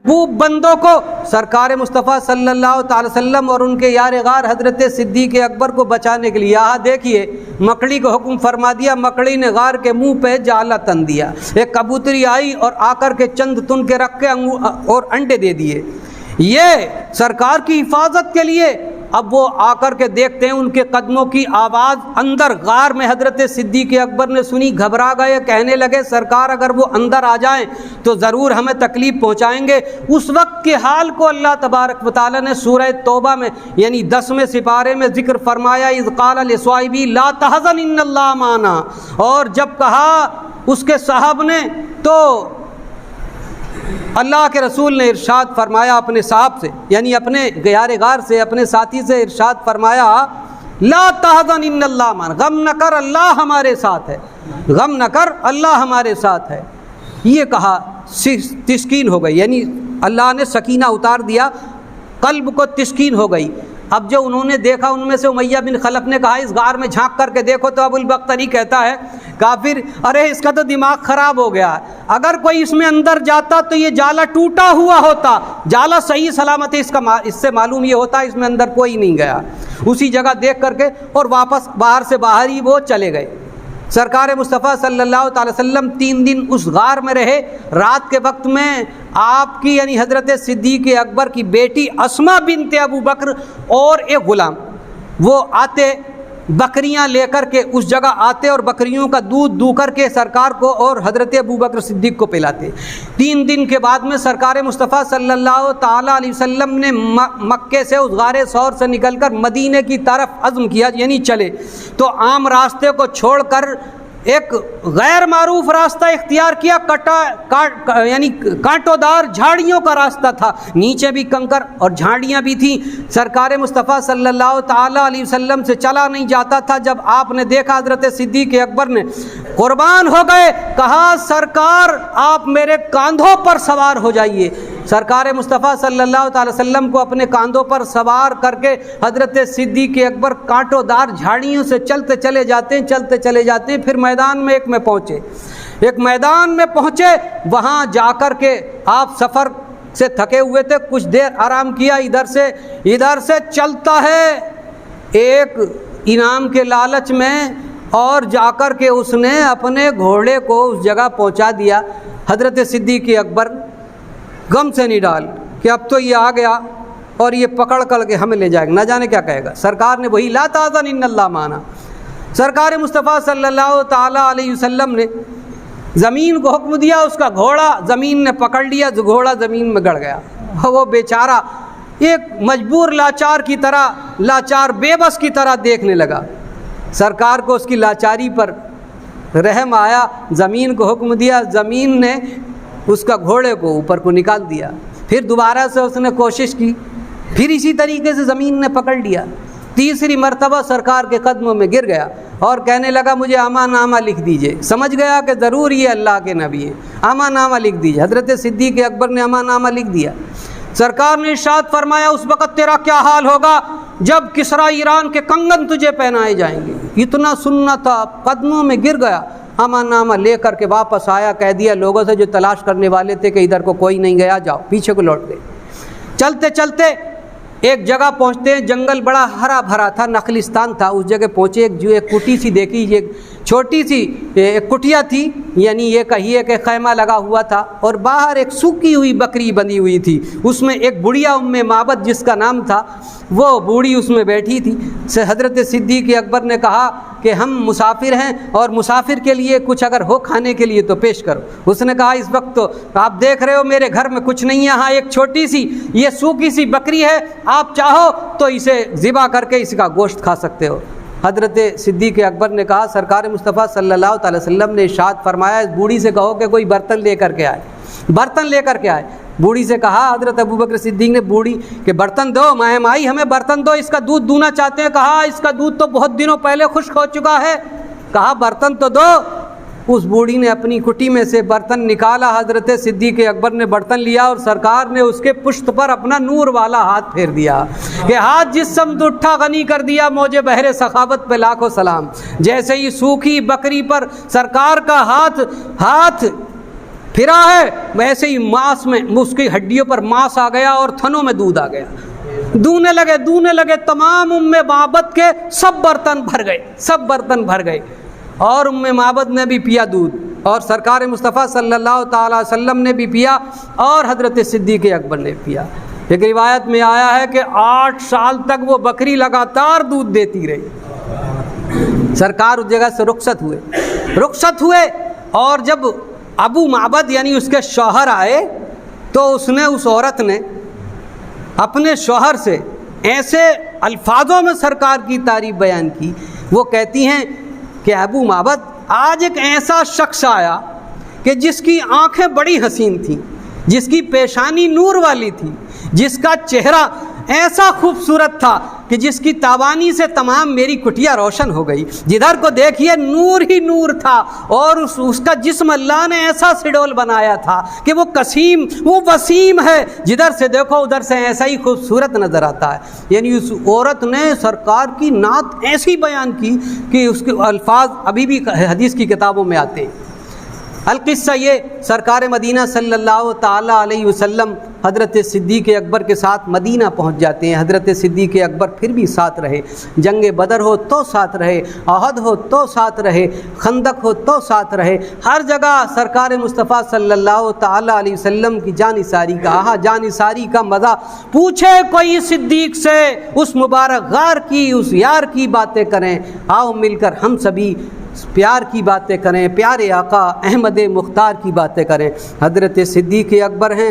وہ بندوں کو سرکار مصطفیٰ صلی اللہ تعالی وسلم اور ان کے یار غار حضرت صدیق اکبر کو بچانے کے لیے یہاں دیکھیے مکڑی کو حکم فرما دیا، مکڑی نے غار کے منہ پہ جالا تن دیا، ایک کبوتری آئی اور آ کر کے چند تن کے رکھ کے اور انڈے دے دیے، یہ سرکار کی حفاظت کے لیے۔ اب وہ آ کر کے دیکھتے ہیں ان کے قدموں کی آواز اندر غار میں حضرت صدیق اکبر نے سنی، گھبرا گئے، کہنے لگے سرکار اگر وہ اندر آ جائیں تو ضرور ہمیں تکلیف پہنچائیں گے۔ اس وقت کے حال کو اللہ تبارک و تعالیٰ نے سورہ توبہ میں یعنی 10ویں سپارے میں ذکر فرمایا، اذ قال لصاحبہ لا تحزن ان اللہ معنا، اور جب کہا اس کے صاحب نے تو اللہ کے رسول نے ارشاد فرمایا اپنے صاحب سے یعنی اپنے غار غار سے، اپنے ساتھی سے ارشاد فرمایا لا تحزن ان اللہ معنا، غم نہ کر اللہ ہمارے ساتھ ہے، غم نہ کر اللہ ہمارے ساتھ ہے۔ یہ کہا تسکین ہو گئی، یعنی اللہ نے سکینہ اتار دیا، قلب کو تسکین ہو گئی۔ اب جو انہوں نے دیکھا ان میں سے امیہ بن خلف نے کہا اس غار میں جھانک کر کے دیکھو تو ابو البختری کہتا ہے کافر ارے اس کا تو دماغ خراب ہو گیا، اگر کوئی اس میں اندر جاتا تو یہ جالا ٹوٹا ہوا ہوتا، جالا صحیح سلامت ہے، اس سے معلوم یہ ہوتا اس میں اندر کوئی نہیں گیا۔ اسی جگہ دیکھ کر کے اور واپس باہر سے باہر ہی وہ چلے گئے۔ سرکار مصطفیٰ صلی اللہ تعالی وسلم 3 دن اس غار میں رہے۔ رات کے وقت میں آپ کی یعنی حضرت صدیق اکبر کی بیٹی اسما بنت ابو بکر اور ایک غلام وہ آتے بکریاں لے کر کے اس جگہ آتے اور بکریوں کا دودھ دو کر کے سرکار کو اور حضرت ابو بکر صدیق کو پلاتے۔ 3 دن کے بعد میں سرکار مصطفیٰ صلی اللہ تعالیٰ علیہ وسلم نے مکے سے اس غار ثور سے نکل کر مدینے کی طرف عزم کیا یعنی چلے، تو عام راستے کو چھوڑ کر ایک غیر معروف راستہ اختیار کیا، یعنی کانٹوں دار جھاڑیوں کا راستہ تھا، نیچے بھی کنکر اور جھاڑیاں بھی تھیں۔ سرکار مصطفیٰ صلی اللہ تعالیٰ علیہ وسلم سے چلا نہیں جاتا تھا۔ جب آپ نے دیکھا حضرت صدیق اکبر نے قربان ہو گئے، کہا سرکار آپ میرے کاندھوں پر سوار ہو جائیے۔ سرکار مصطفیٰ صلی اللہ تعالی وسلم کو اپنے کاندھوں پر سوار کر کے حضرت صدیق اکبر کانٹوں دار جھاڑیوں سے چلتے چلے جاتے ہیں، پھر میدان میں ایک میدان میں پہنچے، وہاں جا کر کے آپ سفر سے تھکے ہوئے تھے، کچھ دیر آرام کیا، ادھر سے چلتا ہے ایک انعام کے لالچ میں اور جا کر کے اس نے اپنے گھوڑے کو اس جگہ پہنچا دیا۔ حضرت صدیق اکبر غم سے نہیں ڈال کہ اب تو یہ آ گیا اور یہ پکڑ کر کے ہمیں لے جائے گا، نہ جانے کیا کہے گا۔ سرکار نے وہی لا تحزن ان اللہ معنا، سرکار مصطفیٰ صلی اللہ تعالیٰ علیہ وسلم نے زمین کو حکم دیا، اس کا گھوڑا زمین نے پکڑ لیا، گھوڑا زمین میں گڑ گیا۔ وہ بیچارہ ایک مجبور لاچار بے بس کی طرح دیکھنے لگا۔ سرکار کو اس کی لاچاری پر رحم آیا، زمین کو حکم دیا، زمین نے اس کا گھوڑے کو اوپر کو نکال دیا۔ پھر دوبارہ سے اس نے کوشش کی، پھر اسی طریقے سے زمین نے پکڑ لیا۔ تیسری مرتبہ سرکار کے قدموں میں گر گیا اور کہنے لگا مجھے امان نامہ لکھ دیجئے۔ سمجھ گیا کہ ضرور یہ اللہ کے نبی ہے، امان نامہ لکھ دیجئے۔ حضرت صدیق اکبر نے امان نامہ لکھ دیا۔ سرکار نے ارشاد فرمایا اس وقت تیرا کیا حال ہوگا جب کسرا ایران کے کنگن تجھے پہنائے جائیں گے۔ اتنا سننا تھا، قدموں میں گر گیا، امان نامہ لے کر کے واپس آیا، کہہ دیا لوگوں سے جو تلاش کرنے والے تھے کہ ادھر کو کوئی نہیں گیا، جاؤ، پیچھے کو لوٹ گئے۔ چلتے چلتے ایک جگہ پہنچتے ہیں، جنگل بڑا ہرا بھرا تھا، نخلستان تھا۔ اس جگہ پہنچے، ایک کٹی سی دیکھی، ایک چھوٹی سی ایک کٹیا تھی، یعنی یہ کہیے کہ خیمہ لگا ہوا تھا اور باہر ایک سوکھی ہوئی بکری بندھی ہوئی تھی، اس میں ایک بڑھیا ام معبد جس کا نام تھا، وہ بوڑھی اس میں بیٹھی تھی۔ حضرت صدیق اکبر نے کہا کہ ہم مسافر ہیں اور مسافر کے لیے کچھ اگر ہو کھانے کے لیے تو پیش کرو۔ اس نے کہا اس وقت تو آپ دیکھ رہے ہو میرے گھر میں کچھ نہیں ہے، ہاں ایک چھوٹی سی یہ سوکھی سی بکری ہے، آپ چاہو تو اسے ذبح کر کے اس کا گوشت کھا سکتے ہو۔ حضرت صدیق اکبر نے کہا سرکار مصطفیٰ صلی اللہ تعالی وسلم نے ارشاد فرمایا اس بوڑھی سے کہو کہ کوئی برتن لے کر کے آئے۔ بوڑھی سے کہا، حضرت ابو بکر صدیق نے بوڑھی کہ برتن دو، مائی ہمیں برتن دو، اس کا دودھ دونا چاہتے ہیں۔ کہا اس کا دودھ تو بہت دنوں پہلے خشک ہو چکا ہے، کہا برتن تو دو۔ اس بوڑھی نے اپنی کٹی میں سے برتن نکالا، حضرت صدیق اکبر نے برتن لیا اور سرکار نے اس کے پشت پر اپنا نور والا ہاتھ پھیر دیا کہ ہاتھ جس سمت اٹھا غنی کر دیا موجے بحر سخاوت پہ لاکھوں سلام۔ جیسے ہی سوکھی بکری پر سرکار کا ہاتھ پھرا ہے ویسے ہی ماس میں اس کی ہڈیوں پر ماس آ گیا اور تھنوں میں دودھ آ گیا، دونے لگے تمام ام معبد کے سب برتن بھر گئے اور ام معبد نے بھی پیا دودھ، اور سرکار مصطفیٰ صلی اللہ تعالی وسلم نے بھی پیا، اور حضرت صدیق اکبر نے پیا۔ ایک روایت میں آیا ہے کہ 8 سال تک وہ بکری لگاتار دودھ دیتی رہی۔ سرکار اس جگہ سے رخصت ہوئے اور جب ابو معبد یعنی اس کے شوہر آئے تو اس عورت نے اپنے شوہر سے ایسے الفاظوں میں سرکار کی تعریف بیان کی، وہ کہتی ہیں کہ ابو معبد آج ایک ایسا شخص آیا کہ جس کی آنکھیں بڑی حسین تھیں، جس کی پیشانی نور والی تھی، جس کا چہرہ ایسا خوبصورت تھا کہ جس کی تابانی سے تمام میری کٹیا روشن ہو گئی، جدھر کو دیکھیے نور ہی نور تھا، اور اس کا جسم اللہ نے ایسا سڈول بنایا تھا کہ وہ وسیم ہے، جدھر سے دیکھو ادھر سے ایسا ہی خوبصورت نظر آتا ہے۔ یعنی اس عورت نے سرکار کی نعت ایسی بیان کی کہ اس کے الفاظ ابھی بھی حدیث کی کتابوں میں آتے ہیں۔ القصہ یہ، سرکار مدینہ صلی اللہ تعالی علیہ وسلم حضرت صدیق اکبر کے ساتھ مدینہ پہنچ جاتے ہیں۔ حضرت صدیق اکبر پھر بھی ساتھ رہے، جنگ بدر ہو تو ساتھ رہے، احد ہو تو ساتھ رہے، خندق ہو تو ساتھ رہے، ہر جگہ سرکار مصطفیٰ صلی اللہ تعالی علیہ وسلم کی جانثاری کا مزہ پوچھے کوئی صدیق سے، اس مبارک غار کی، اس یار کی باتیں کریں۔ آؤ مل کر ہم سبھی پیار کی باتیں کریں، پیارے آقا احمد مختار کی باتیں کریں۔ حضرت صدیق اکبر ہیں،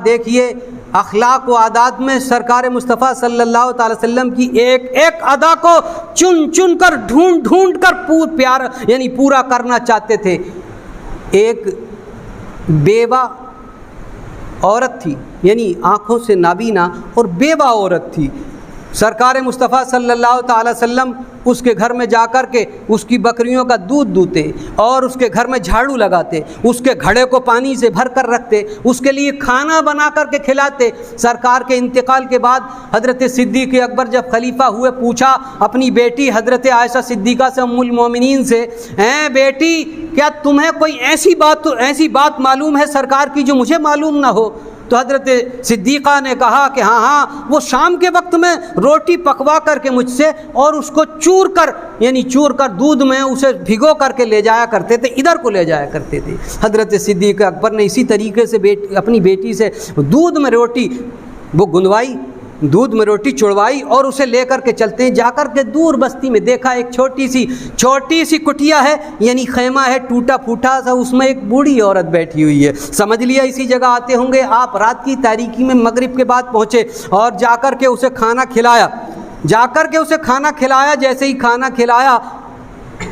دیکھیے اخلاق و عادات میں سرکار مصطفیٰ صلی اللہ تعالی وسلم کی ایک ایک ادا کو چن کر ڈھونڈ کر پورا کرنا چاہتے تھے۔ ایک بیوہ عورت تھی، یعنی آنکھوں سے نابینا اور بیوہ عورت تھی۔ سرکار مصطفیٰ صلی اللہ تعالی وسلم اس کے گھر میں جا کر کے اس کی بکریوں کا دودھ دوتے اور اس کے گھر میں جھاڑو لگاتے، اس کے گھڑے کو پانی سے بھر کر رکھتے، اس کے لیے کھانا بنا کر کے کھلاتے۔ سرکار کے انتقال کے بعد حضرت صدیق اکبر جب خلیفہ ہوئے، پوچھا اپنی بیٹی حضرت عائشہ صدیقہ سے، ام المومنین سے، بیٹی کیا تمہیں کوئی ایسی بات معلوم ہے سرکار کی جو مجھے معلوم نہ ہو؟ تو حضرت صدیقہ نے کہا کہ ہاں وہ شام کے وقت میں روٹی پکوا کر کے مجھ سے اور اس کو چور کر دودھ میں اسے بھگو کر کے لے جایا کرتے تھے، ادھر کو لے جایا کرتے تھے۔ حضرت صدیق اکبر نے اسی طریقے سے اپنی بیٹی سے دودھ میں روٹی وہ گندوائی، دودھ میں روٹی چڑوائی اور اسے لے کر کے چلتے ہیں۔ جا کر کے دور بستی میں دیکھا ایک چھوٹی سی کٹیا ہے، یعنی خیمہ ہے ٹوٹا پھوٹا سا، اس میں ایک بوڑھی عورت بیٹھی ہوئی ہے۔ سمجھ لیا اسی جگہ آتے ہوں گے آپ، رات کی تاریکی میں مغرب کے بعد پہنچے اور جا کر کے اسے کھانا کھلایا۔ جیسے ہی کھانا کھلایا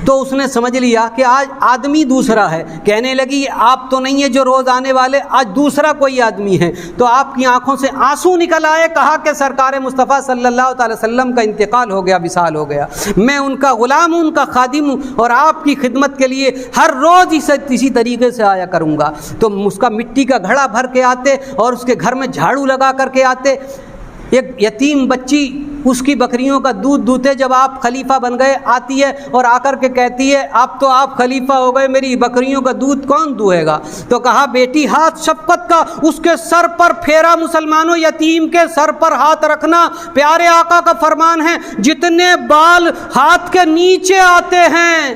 تو اس نے سمجھ لیا کہ آج آدمی دوسرا ہے، کہنے لگی آپ تو نہیں ہے جو روز آنے والے، آج دوسرا کوئی آدمی ہے۔ تو آپ کی آنکھوں سے آنسو نکل آئے، کہا کہ سرکار مصطفیٰ صلی اللہ تعالی وسلم کا انتقال ہو گیا، وصال ہو گیا، میں ان کا غلام ہوں، ان کا خادم ہوں، اور آپ کی خدمت کے لیے ہر روز اسی طریقے سے آیا کروں گا۔ تو اس کا مٹی کا گھڑا بھر کے آتے اور اس کے گھر میں جھاڑو لگا کر کے آتے۔ ایک یتیم بچی اس کی بکریوں کا دودھ دوتے، جب آپ خلیفہ بن گئے آتی ہے اور آ کر کے کہتی ہے اب تو آپ خلیفہ ہو گئے، میری بکریوں کا دودھ کون دوہے گا؟ تو کہا بیٹی ہاتھ شفقت کا اس کے سر پر پھیرا، مسلمانوں یتیم کے سر پر ہاتھ رکھنا پیارے آقا کا فرمان ہے، جتنے بال ہاتھ کے نیچے آتے ہیں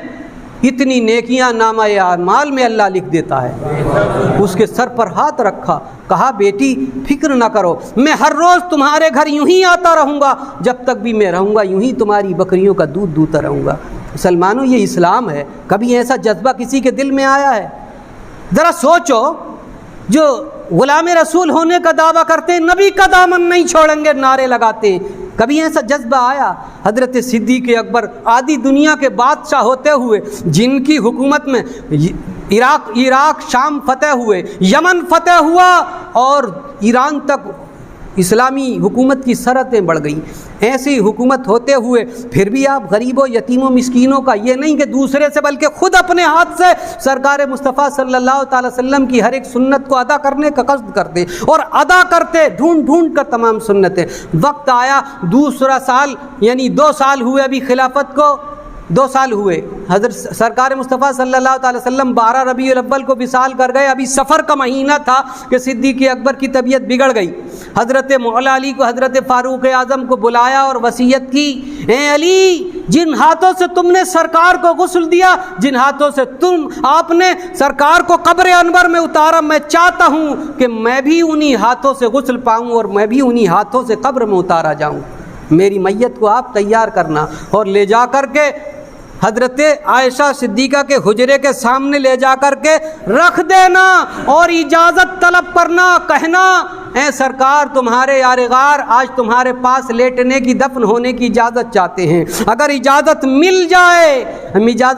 اتنی نیکیاں نامہ اعمال میں اللہ لکھ دیتا ہے۔ اس کے سر پر ہاتھ رکھا، کہا بیٹی فکر نہ کرو، میں ہر روز تمہارے گھر یوں ہی آتا رہوں گا، جب تک بھی میں رہوں گا یوں ہی تمہاری بکریوں کا دودھ دوتا رہوں گا۔ مسلمانوں یہ اسلام ہے، کبھی ایسا جذبہ کسی کے دل میں آیا ہے؟ ذرا سوچو، جو غلام رسول ہونے کا دعویٰ کرتے ہیں، نبی کا دامن نہیں چھوڑیں گے نعرے لگاتے ہیں، کبھی ایسا جذبہ آیا؟ حضرت صدیق اکبر آدھی دنیا کے بادشاہ ہوتے ہوئے، جن کی حکومت میں عراق شام فتح ہوئے، یمن فتح ہوا اور ایران تک اسلامی حکومت کی سرحدیں بڑھ گئیں، ایسی حکومت ہوتے ہوئے پھر بھی آپ غریبوں یتیموں مسکینوں کا یہ نہیں کہ دوسرے سے بلکہ خود اپنے ہاتھ سے سرکار مصطفیٰ صلی اللہ تعالی وسلم کی ہر ایک سنت کو ادا کرنے کا قصد کرتے اور ادا کرتے، ڈھونڈ کر تمام سنتیں۔ وقت آیا دوسرا سال، یعنی 2 سال ہوئے ابھی خلافت کو، 2 سال ہوئے، حضرت سرکار مصطفیٰ صلی اللہ تعالی وسلم 12 ربیع الاول کو وصال کر گئے، ابھی سفر کا مہینہ تھا کہ صدیق اکبر کی طبیعت بگڑ گئی۔ حضرت مولا علی کو حضرت فاروق اعظم کو بلایا اور وصیت کی، اے علی، جن ہاتھوں سے تم نے سرکار کو غسل دیا، جن ہاتھوں سے آپ نے سرکار کو قبر انور میں اتارا، میں چاہتا ہوں کہ میں بھی انہی ہاتھوں سے غسل پاؤں اور میں بھی انہی ہاتھوں سے قبر میں اتارا جاؤں۔ میری میت کو آپ تیار کرنا اور لے جا کر کے حضرت عائشہ صدیقہ کے حجرے کے سامنے لے جا کر کے رکھ دینا اور اجازت طلب کرنا، کہنا اے سرکار تمہارے یار غار آج تمہارے پاس لیٹنے کی، دفن ہونے کی اجازت چاہتے ہیں۔ اگر اجازت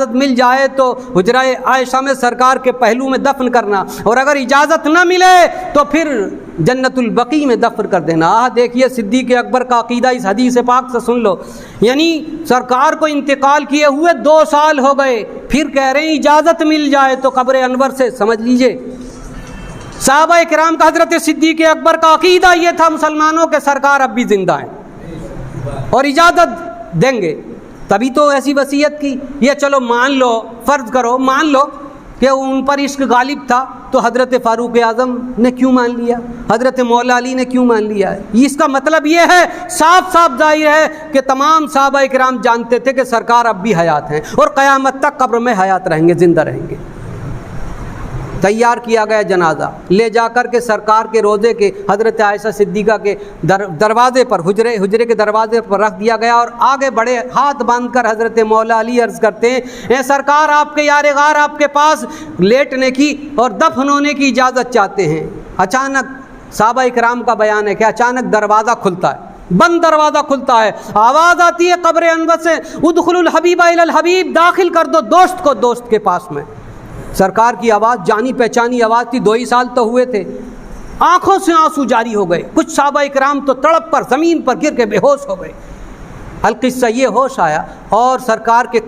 مل جائے تو حجرہ عائشہ میں سرکار کے پہلو میں دفن کرنا، اور اگر اجازت نہ ملے تو پھر جنت البقیع میں دفن کر دینا۔ دیکھیے صدیق اکبر کا عقیدہ اس حدیث پاک سے سن لو، یعنی سرکار کو انتقال کیے ہوئے 2 سال ہو گئے، پھر کہہ رہے ہیں اجازت مل جائے تو قبر انور سے، سمجھ لیجئے صحابہ کرام کا حضرت صدیق اکبر کا عقیدہ یہ تھا مسلمانوں کے سرکار اب بھی زندہ ہیں اور اجازت دیں گے، تبھی تو ایسی وصیت کی۔ یہ چلو مان لو، فرض کرو مان لو کہ ان پر عشق غالب تھا، تو حضرت فاروق اعظم نے کیوں مان لیا، حضرت مولا علی نے کیوں مان لیا ہے؟ اس کا مطلب یہ ہے، صاف صاف ظاہر ہے کہ تمام صحابہ کرام جانتے تھے کہ سرکار اب بھی حیات ہیں اور قیامت تک قبر میں حیات رہیں گے، زندہ رہیں گے۔ تیار کیا گیا جنازہ، لے جا کر کے سرکار کے روضے کے حضرت عائشہ صدیقہ کے دروازے پر، حجرے کے دروازے پر رکھ دیا گیا، اور آگے بڑے ہاتھ باندھ کر حضرت مولا علی عرض کرتے ہیں، اے سرکار آپ کے یار غار آپ کے پاس لیٹنے کی اور دفن ہونے کی اجازت چاہتے ہیں۔ اچانک صحابہ کرام کا بیان ہے کہ اچانک دروازہ کھلتا ہے، بند دروازہ کھلتا ہے، آواز آتی ہے قبر انور سے، ادخلوا الحبیب الی الحبیب، داخل کر دو دوست کو دوست کے پاس میں۔ سرکار کی آواز جانی پہچانی آواز تھی، 2 ہی سال تو ہوئے تھے، آنکھوں سے آنسو جاری ہو گئے، کچھ صحابہ کرام تو تڑپ پر زمین پر گر کے بے ہوش ہو گئے۔ القصہ یہ ہوش آیا اور سرکار کے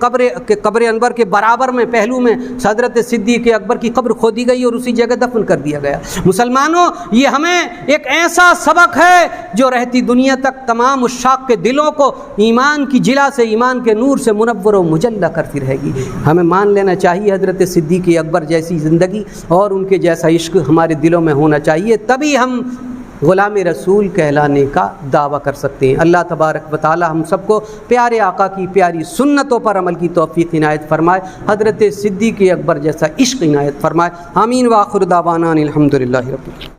قبر انور کے برابر میں پہلو میں حضرت صدیق اکبر کی قبر کھودی گئی اور اسی جگہ دفن کر دیا گیا۔ مسلمانوں، یہ ہمیں ایک ایسا سبق ہے جو رہتی دنیا تک تمام عشاق کے دلوں کو ایمان کی جلا سے، ایمان کے نور سے منور و مجلہ کرتی رہے گی۔ ہمیں مان لینا چاہیے حضرت صدیق اکبر جیسی زندگی اور ان کے جیسا عشق ہمارے دلوں میں ہونا چاہیے، تبھی ہم غلام رسول کہلانے کا دعویٰ کر سکتے ہیں۔ اللہ تبارک و تعالی ہم سب کو پیارے آقا کی پیاری سنتوں پر عمل کی توفیق عنایت فرمائے، حضرت صدیق اکبر جیسا عشق عنایت فرمائے۔ آمین۔ وآخر دعوانا الحمدللہ رب العالمین۔